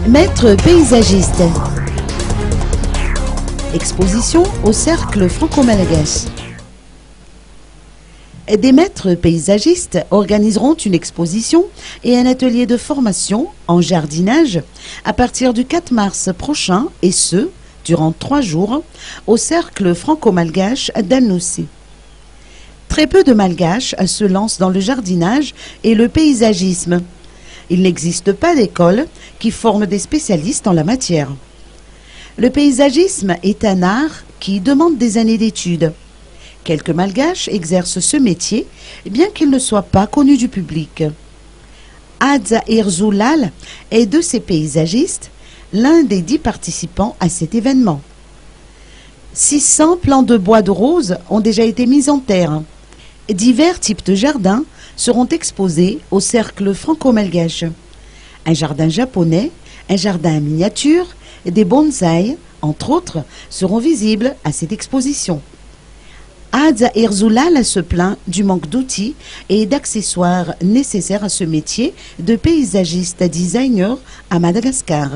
Maître paysagiste. Exposition au Cercle franco-malgache. Des maîtres paysagistes organiseront une exposition et un atelier de formation en jardinage à partir du 4 mars prochain, et ce, durant 3 jours, au Cercle franco-malgache d'Annecy. Très peu de Malgaches se lancent dans le jardinage et le paysagisme. Il n'existe pas d'école qui forme des spécialistes en la matière. Le paysagisme est un art qui demande des années d'études. Quelques Malgaches exercent ce métier, bien qu'il ne soit pas connu du public. Adza Irzulal est de ces paysagistes, l'un des 10 participants à cet événement. 600 plants de bois de rose ont déjà été mis en terre. Divers types de jardins seront exposés au Cercle franco-malgache. Un jardin japonais, un jardin miniature, des bonsaïs, entre autres, seront visibles à cette exposition. Adza Irzulal se plaint du manque d'outils et d'accessoires nécessaires à ce métier de paysagiste designer à Madagascar.